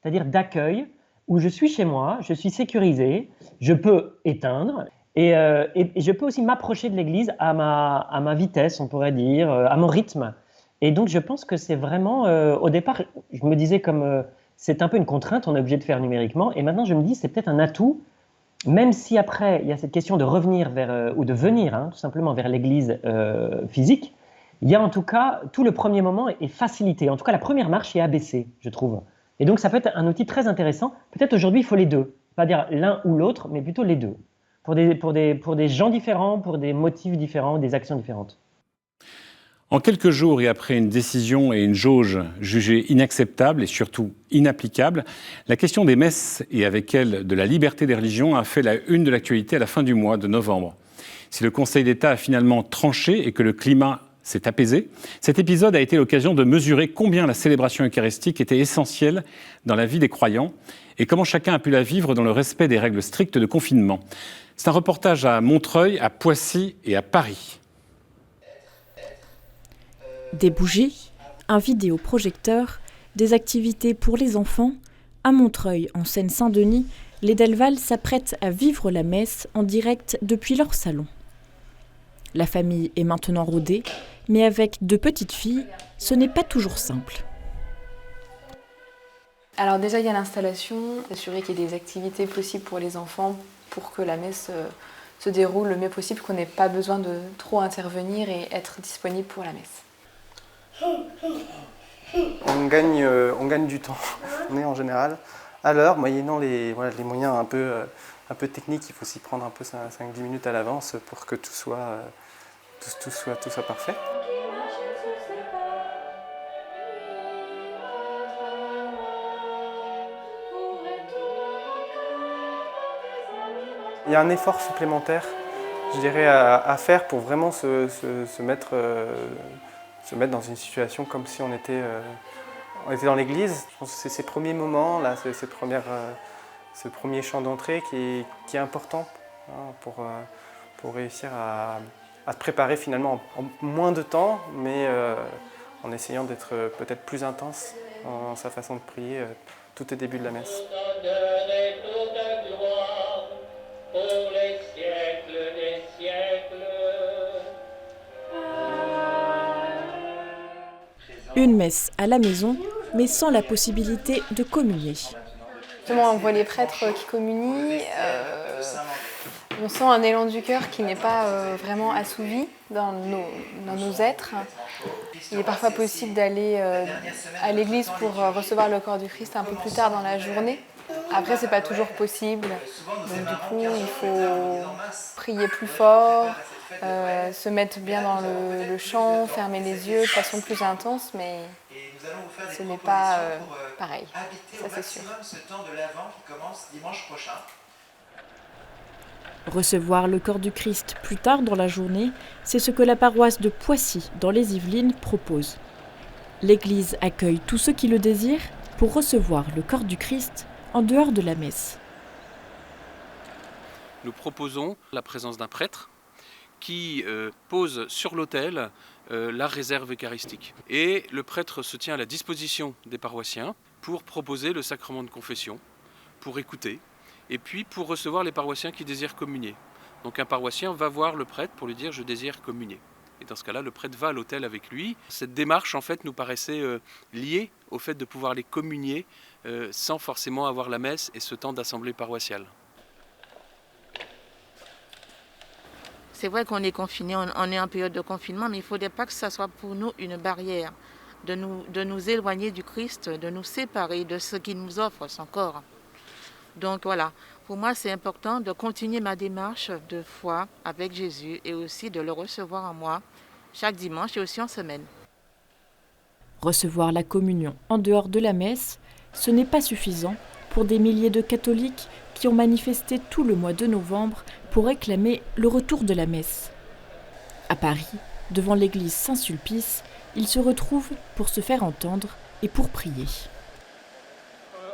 c'est-à-dire d'accueil, où je suis chez moi, je suis sécurisé, je peux éteindre, et je peux aussi m'approcher de l'église à ma vitesse, on pourrait dire, à mon rythme. Et donc, je pense que c'est vraiment, au départ, je me disais comme c'est un peu une contrainte, on est obligé de faire numériquement, et maintenant je me dis c'est peut-être un atout, même si après il y a cette question de revenir vers, ou de venir tout simplement vers l'église physique, il y a en tout cas, tout le premier moment est facilité, en tout cas la première marche est abaissée, je trouve. Et donc ça peut être un outil très intéressant, peut-être aujourd'hui il faut les deux, pas dire l'un ou l'autre, mais plutôt les deux, pour des gens différents, pour des motifs différents, des actions différentes. En quelques jours et après une décision et une jauge jugées inacceptables et surtout inapplicables, la question des messes et avec elle de la liberté des religions a fait la une de l'actualité à la fin du mois de novembre. Si le Conseil d'État a finalement tranché et que le climat s'est apaisé, cet épisode a été l'occasion de mesurer combien la célébration eucharistique était essentielle dans la vie des croyants et comment chacun a pu la vivre dans le respect des règles strictes de confinement. C'est un reportage à Montreuil, à Poissy et à Paris. Des bougies, un vidéoprojecteur, des activités pour les enfants. À Montreuil, en Seine-Saint-Denis, les Delval s'apprêtent à vivre la messe en direct depuis leur salon. La famille est maintenant rodée, mais avec 2 petites filles, ce n'est pas toujours simple. Alors déjà, il y a l'installation, s'assurer qu'il y ait des activités possibles pour les enfants pour que la messe se déroule le mieux possible, qu'on n'ait pas besoin de trop intervenir et être disponible pour la messe. On gagne du temps, on est en général à l'heure, moyennant les moyens un peu techniques, il faut s'y prendre un peu 5-10 minutes à l'avance pour que tout soit parfait. Il y a un effort supplémentaire, je dirais, à faire pour vraiment se mettre dans une situation comme si on était dans l'église. Je pense que c'est ces premiers moments, là, ce premier chant d'entrée qui est important pour réussir à se préparer finalement en moins de temps, mais en essayant d'être peut-être plus intense dans sa façon de prier tout au début de la messe. Une messe à la maison, mais sans la possibilité de communier. Justement, on voit les prêtres qui communient, on sent un élan du cœur qui n'est pas vraiment assouvi dans nos êtres. Il est parfois possible d'aller à l'église pour recevoir le corps du Christ un peu plus tard dans la journée. Après, c'est pas toujours possible, donc du coup, il faut prier plus fort, se mettre bien dans le chant, fermer les yeux de façon plus intense, mais ce n'est pas pareil, ça c'est sûr. Recevoir le corps du Christ plus tard dans la journée, c'est ce que la paroisse de Poissy, dans les Yvelines, propose. L'Église accueille tous ceux qui le désirent pour recevoir le corps du Christ en dehors de la messe. Nous proposons la présence d'un prêtre qui pose sur l'autel la réserve eucharistique. Et le prêtre se tient à la disposition des paroissiens pour proposer le sacrement de confession, pour écouter, et puis pour recevoir les paroissiens qui désirent communier. Donc un paroissien va voir le prêtre pour lui dire « je désire communier ». Et dans ce cas-là, le prêtre va à l'autel avec lui. Cette démarche, en fait, nous paraissait liée au fait de pouvoir les communier sans forcément avoir la messe et ce temps d'assemblée paroissiale. C'est vrai qu'on est confiné, on est en période de confinement, mais il ne faudrait pas que ça soit pour nous une barrière de nous éloigner du Christ, de nous séparer de ce qu'il nous offre, son corps. Donc voilà, pour moi c'est important de continuer ma démarche de foi avec Jésus et aussi de le recevoir en moi chaque dimanche et aussi en semaine. Recevoir la communion en dehors de la messe, ce n'est pas suffisant pour des milliers de catholiques qui ont manifesté tout le mois de novembre pour réclamer le retour de la messe. À Paris, devant l'église Saint-Sulpice, ils se retrouvent pour se faire entendre et pour prier.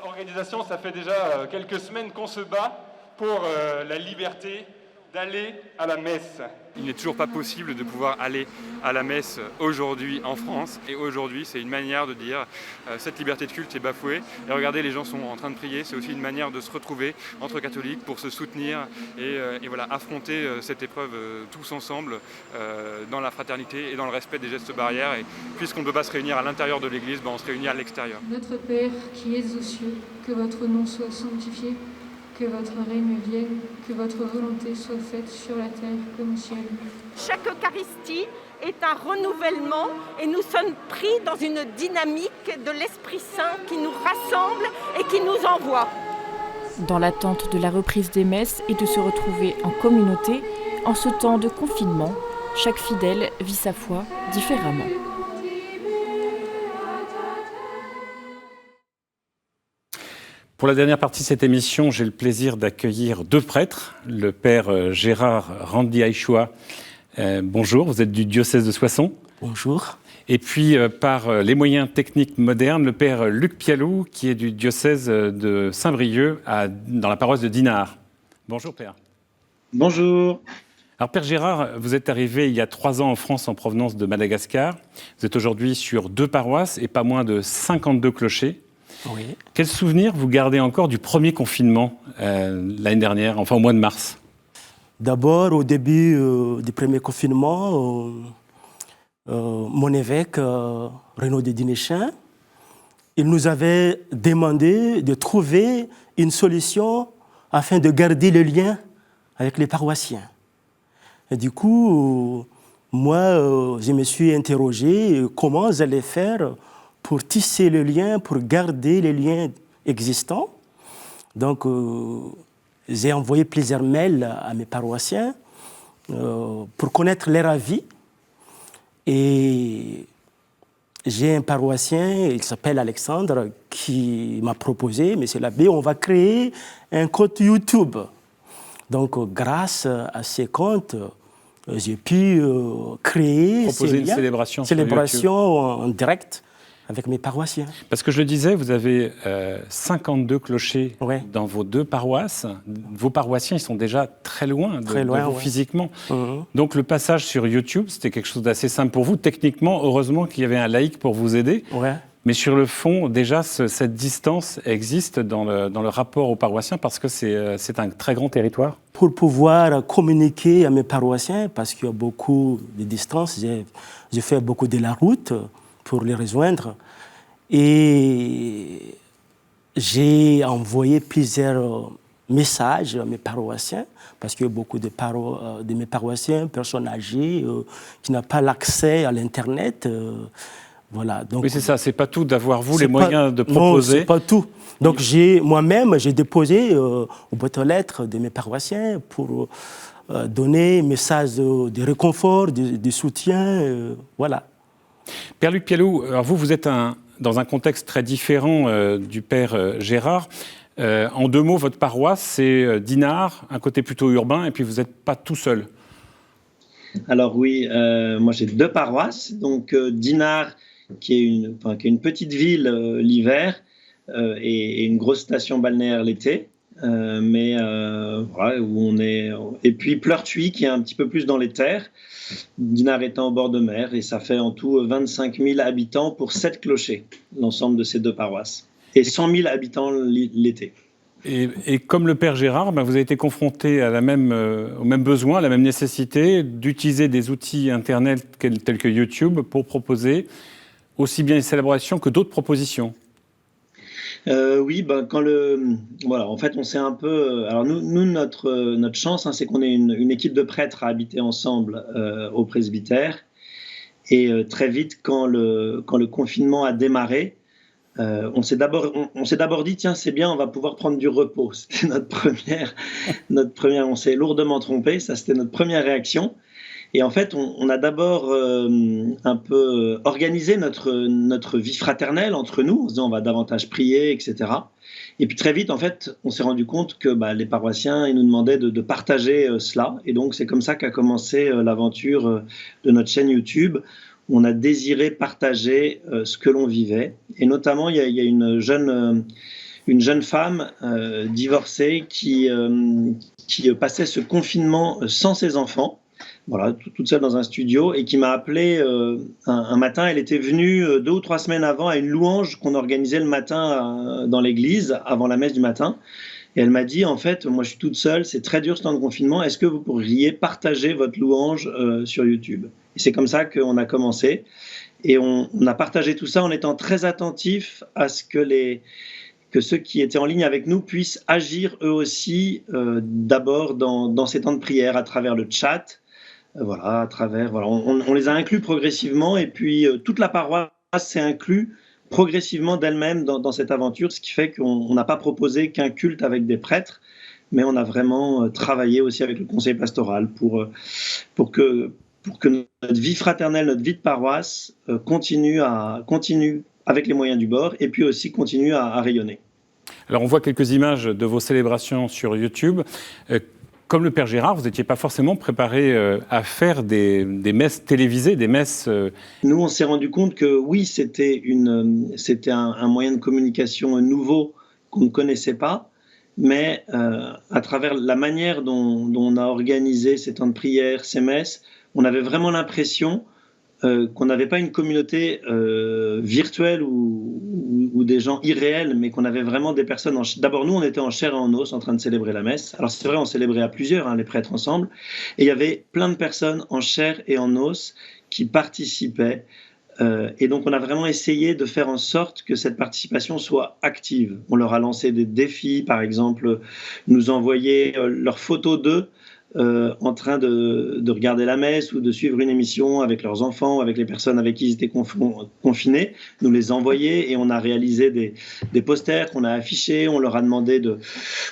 Organisation, ça fait déjà quelques semaines qu'on se bat pour la liberté d'aller à la messe. Il n'est toujours pas possible de pouvoir aller à la messe aujourd'hui en France. Et aujourd'hui, c'est une manière de dire cette liberté de culte est bafouée. Et regardez, les gens sont en train de prier. C'est aussi une manière de se retrouver entre catholiques pour se soutenir et voilà, affronter cette épreuve tous ensemble dans la fraternité et dans le respect des gestes barrières. Et puisqu'on ne peut pas se réunir à l'intérieur de l'église, on se réunit à l'extérieur. Notre Père qui es aux cieux, que votre nom soit sanctifié. Que votre règne vienne, que votre volonté soit faite sur la terre comme au ciel. Chaque Eucharistie est un renouvellement et nous sommes pris dans une dynamique de l'Esprit Saint qui nous rassemble et qui nous envoie. Dans l'attente de la reprise des messes et de se retrouver en communauté, en ce temps de confinement, chaque fidèle vit sa foi différemment. Pour la dernière partie de cette émission, j'ai le plaisir d'accueillir deux prêtres, le père Gérard Randy Aïchoua. Bonjour, vous êtes du diocèse de Soissons. Bonjour. Et puis, par les moyens techniques modernes, le père Luc Pialou, qui est du diocèse de Saint-Brieuc, dans la paroisse de Dinard. Bonjour, père. Bonjour. Alors, père Gérard, vous êtes arrivé il y a 3 ans en France en provenance de Madagascar. Vous êtes aujourd'hui sur 2 paroisses et pas moins de 52 clochers. Oui. Quel souvenir vous gardez encore du premier confinement l'année dernière, enfin au mois de mars? D'abord, au début du premier confinement, mon évêque, Renaud de Dinéchin, il nous avait demandé de trouver une solution afin de garder le lien avec les paroissiens. Et du coup, moi, je me suis interrogé comment j'allais faire pour tisser le lien, pour garder les liens existants. Donc, j'ai envoyé plusieurs mails à mes paroissiens pour connaître leur avis. Et j'ai un paroissien, il s'appelle Alexandre, qui m'a proposé, Monsieur l'abbé, on va créer un compte YouTube. Donc, grâce à ces comptes, j'ai pu créer proposer une célébration en direct avec mes paroissiens. Parce que je le disais, vous avez 52 clochers dans vos 2 paroisses. Vos paroissiens, ils sont déjà très loin de vous physiquement. Donc le passage sur YouTube, c'était quelque chose d'assez simple pour vous. Techniquement, heureusement qu'il y avait un laïc pour vous aider. Mais sur le fond, déjà, cette distance existe dans le rapport aux paroissiens parce que c'est un très grand territoire. Pour pouvoir communiquer à mes paroissiens, parce qu'il y a beaucoup de distance, j'ai fait beaucoup de la route pour les rejoindre. Et j'ai envoyé plusieurs messages à mes paroissiens, parce qu'il y a beaucoup de mes paroissiens, personnes âgées, qui n'ont pas l'accès à l'Internet. Voilà. Donc, oui, c'est ça, c'est pas tout d'avoir vous les moyens de proposer. Non, c'est pas tout. Donc moi-même, j'ai déposé aux boîtes aux lettres de mes paroissiens pour donner un message de réconfort, de soutien, voilà. Père Luc Pialou, alors vous êtes dans un contexte très différent du père Gérard. En 2 mots, votre paroisse, c'est Dinard, un côté plutôt urbain, et puis vous n'êtes pas tout seul. Alors oui, moi j'ai 2 paroisses, donc Dinard qui est une petite ville l'hiver et une grosse station balnéaire l'été. Voilà, où on est. Et puis Pleurtuis, qui est un petit peu plus dans les terres, Dinard étant au bord de mer, et ça fait en tout 25 000 habitants pour 7 clochers, l'ensemble de ces 2 paroisses, et 100 000 habitants l'été. Et comme le Père Gérard, vous avez été confronté à au même besoin, à la même nécessité d'utiliser des outils Internet tels que YouTube pour proposer aussi bien les célébrations que d'autres propositions. Oui, voilà, en fait, on s'est un peu. Alors nous notre chance, c'est qu'on est une équipe de prêtres à habiter ensemble au presbytère. Et très vite, quand le confinement a démarré, on s'est d'abord dit, tiens, c'est bien, on va pouvoir prendre du repos. C'était notre première. On s'est lourdement trompé. Ça, c'était notre première réaction. Et en fait, on a d'abord un peu organisé notre vie fraternelle entre nous, en se disant on va davantage prier, etc. Et puis très vite, en fait, on s'est rendu compte que les paroissiens, ils nous demandaient de partager cela. Et donc, c'est comme ça qu'a commencé l'aventure de notre chaîne YouTube. On a désiré partager ce que l'on vivait. Et notamment, il y a une jeune femme divorcée qui passait ce confinement sans ses enfants. Voilà, toute seule dans un studio, et qui m'a appelé un matin. Elle était venue 2 ou 3 semaines avant à une louange qu'on organisait le matin dans l'église, avant la messe du matin. Et elle m'a dit, en fait, moi je suis toute seule, c'est très dur ce temps de confinement, est-ce que vous pourriez partager votre louange sur YouTube? Et c'est comme ça qu'on a commencé. Et on a partagé tout ça en étant très attentifs à ce que ceux qui étaient en ligne avec nous puissent agir eux aussi d'abord dans ces temps de prière, à travers le chat. Voilà, on les a inclus progressivement, et puis toute la paroisse s'est inclue progressivement d'elle-même dans cette aventure, ce qui fait qu'on n'a pas proposé qu'un culte avec des prêtres, mais on a vraiment travaillé aussi avec le conseil pastoral pour que notre vie fraternelle, notre vie de paroisse continue avec les moyens du bord, et puis aussi continue à rayonner. Alors on voit quelques images de vos célébrations sur YouTube. Comme le Père Gérard, vous n'étiez pas forcément préparé à faire des messes télévisées, des messes... Nous, on s'est rendu compte que oui, c'était un moyen de communication nouveau qu'on ne connaissait pas, mais à travers la manière dont on a organisé ces temps de prière, ces messes, on avait vraiment l'impression qu'on n'avait pas une communauté virtuelle ou des gens irréels, mais qu'on avait vraiment des personnes... D'abord, nous, on était en chair et en os en train de célébrer la messe. Alors, c'est vrai, on célébrait à plusieurs, les prêtres ensemble. Et il y avait plein de personnes en chair et en os qui participaient. Et donc, on a vraiment essayé de faire en sorte que cette participation soit active. On leur a lancé des défis, par exemple, nous envoyer leurs photos d'eux, en train de regarder la messe ou de suivre une émission avec leurs enfants, avec les personnes avec qui ils étaient confinés, nous les envoyer, et on a réalisé des posters qu'on a affichés. On leur a demandé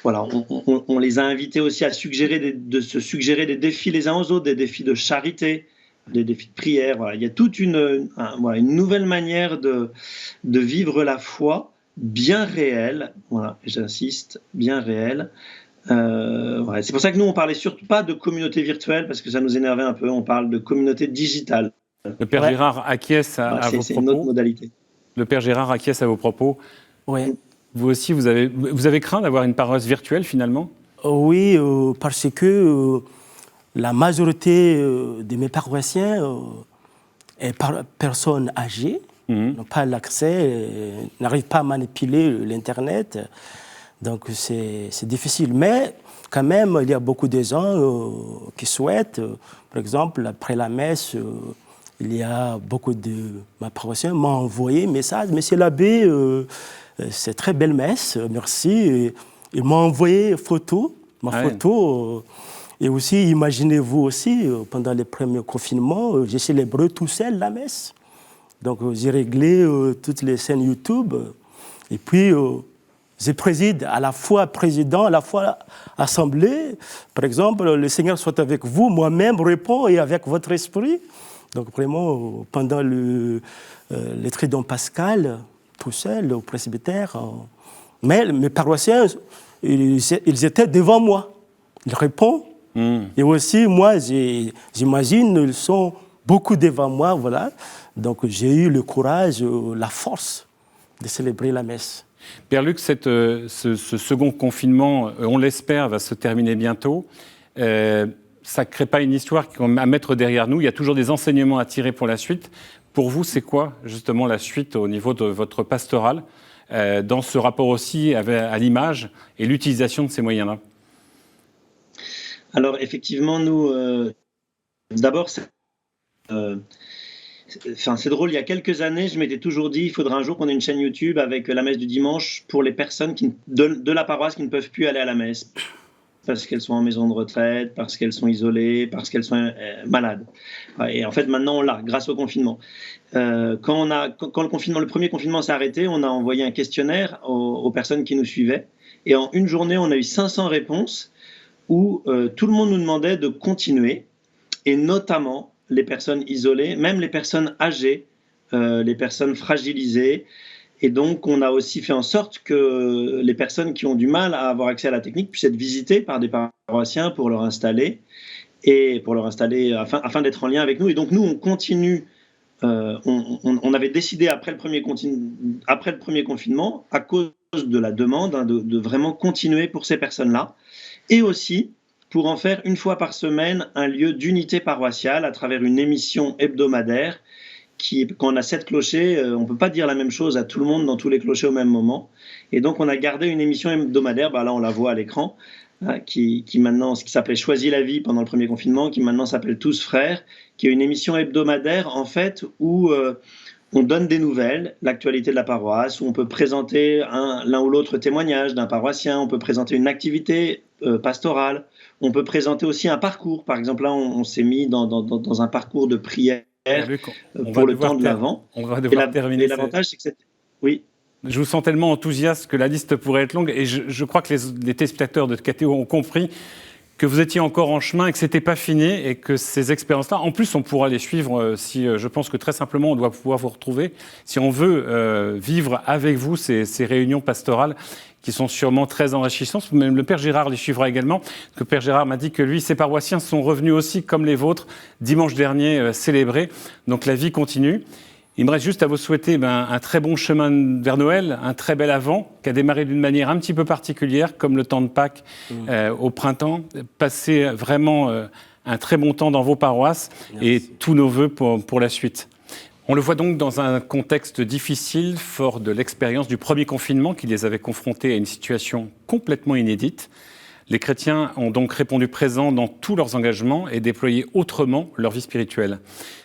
on les a invités aussi à de se suggérer des défis les uns aux autres, des défis de charité, des défis de prière. Voilà. Il y a toute une nouvelle manière de vivre la foi, bien réelle, voilà, j'insiste, bien réelle. C'est pour ça que nous, on parlait surtout pas de communauté virtuelle, parce que ça nous énervait un peu. On parle de communauté digitale. Le Père Gérard acquiesce à vos propos. C'est une autre modalité. Le Père Gérard acquiesce à vos propos. Oui. Vous aussi, vous avez craint d'avoir une paroisse virtuelle finalement? Oui, parce que la majorité de mes paroissiens est personnes âgées, n'ont pas l'accès, n'arrivent pas à manipuler l'Internet. Donc c'est difficile, mais quand même, il y a beaucoup de gens qui souhaitent, par exemple, après la messe, il y a beaucoup de ma paroissienne m'ont envoyé un message, Monsieur l'abbé, c'est très belle messe, merci. Ils m'ont envoyé photo, photo. Et aussi, imaginez-vous aussi, pendant les premiers confinements, j'ai célébré tout seul la messe. Donc j'ai réglé toutes les chaînes YouTube, et puis... je préside à la fois président, à la fois assemblée. Par exemple, le Seigneur soit avec vous, moi-même réponds et avec votre esprit. Donc vraiment, pendant le trident pascal, tout seul, au presbytère. Mais mes paroissiens, ils étaient devant moi. Ils répondent. Et aussi, moi, j'imagine, ils sont beaucoup devant moi, voilà. Donc j'ai eu le courage, la force de célébrer la messe. Père Luc, ce second confinement, on l'espère, va se terminer bientôt. Ça ne crée pas une histoire à mettre derrière nous. Il y a toujours des enseignements à tirer pour la suite. Pour vous, c'est quoi justement la suite au niveau de votre pastoral, dans ce rapport aussi à l'image et l'utilisation de ces moyens-là? Alors effectivement, nous, d'abord, c'est drôle, il y a quelques années, je m'étais toujours dit, il faudra un jour qu'on ait une chaîne YouTube avec la messe du dimanche pour les personnes de la paroisse qui ne peuvent plus aller à la messe, parce qu'elles sont en maison de retraite, parce qu'elles sont isolées, parce qu'elles sont malades. Et en fait, maintenant, on l'a, grâce au confinement. Quand le premier confinement s'est arrêté, on a envoyé un questionnaire aux personnes qui nous suivaient. Et en une journée, on a eu 500 réponses où tout le monde nous demandait de continuer, et notamment les personnes isolées, même les personnes âgées, les personnes fragilisées. Et donc, on a aussi fait en sorte que les personnes qui ont du mal à avoir accès à la technique puissent être visitées par des paroissiens pour leur installer, afin d'être en lien avec nous. Et donc, nous, on continue. On avait décidé, après le premier confinement, à cause de la demande, de vraiment continuer pour ces personnes-là. Et aussi pour en faire une fois par semaine un lieu d'unité paroissiale à travers une émission hebdomadaire. Quand on a 7 clochers, on ne peut pas dire la même chose à tout le monde dans tous les clochers au même moment. Et donc, on a gardé une émission hebdomadaire, là on la voit à l'écran, qui s'appelait Choisis la vie pendant le premier confinement, qui maintenant s'appelle Tous frères, qui est une émission hebdomadaire en fait où on donne des nouvelles, l'actualité de la paroisse, où on peut présenter l'un ou l'autre témoignage d'un paroissien, on peut présenter une activité pastorale, on peut présenter aussi un parcours. Par exemple, là, on s'est mis dans un parcours de prière pour le temps de l'Avent. On va devoir terminer. Et l'avantage, c'est que oui. Je vous sens tellement enthousiaste que la liste pourrait être longue. Et je crois que les téléspectateurs de KTO ont compris que vous étiez encore en chemin et que ce n'était pas fini et que ces expériences-là, en plus, on pourra les suivre je pense que très simplement, on doit pouvoir vous retrouver si on veut vivre avec vous ces réunions pastorales qui sont sûrement très enrichissantes. Même le Père Gérard les suivra également. Le Père Gérard m'a dit que lui, ses paroissiens sont revenus aussi, comme les vôtres, dimanche dernier, célébrer. Donc la vie continue. Il me reste juste à vous souhaiter un très bon chemin vers Noël, un très bel Avent, qui a démarré d'une manière un petit peu particulière, comme le temps de Pâques au printemps. Passez vraiment un très bon temps dans vos paroisses. Merci. Et tous nos vœux pour la suite. On le voit donc dans un contexte difficile, fort de l'expérience du premier confinement qui les avait confrontés à une situation complètement inédite. Les chrétiens ont donc répondu présent dans tous leurs engagements et déployé autrement leur vie spirituelle.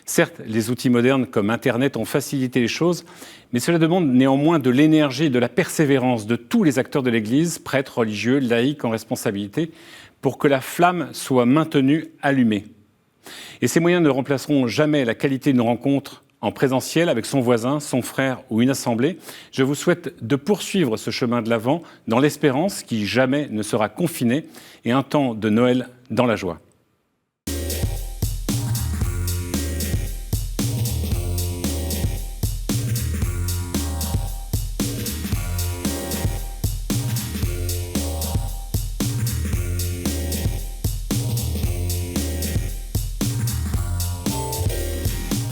Certes, les outils modernes comme Internet ont facilité les choses, mais cela demande néanmoins de l'énergie et de la persévérance de tous les acteurs de l'Église, prêtres, religieux, laïcs en responsabilité, pour que la flamme soit maintenue allumée. Et ces moyens ne remplaceront jamais la qualité de nos rencontres en présentiel avec son voisin, son frère ou une assemblée. Je vous souhaite de poursuivre ce chemin de l'Avent dans l'espérance qui jamais ne sera confiné et un temps de Noël dans la joie.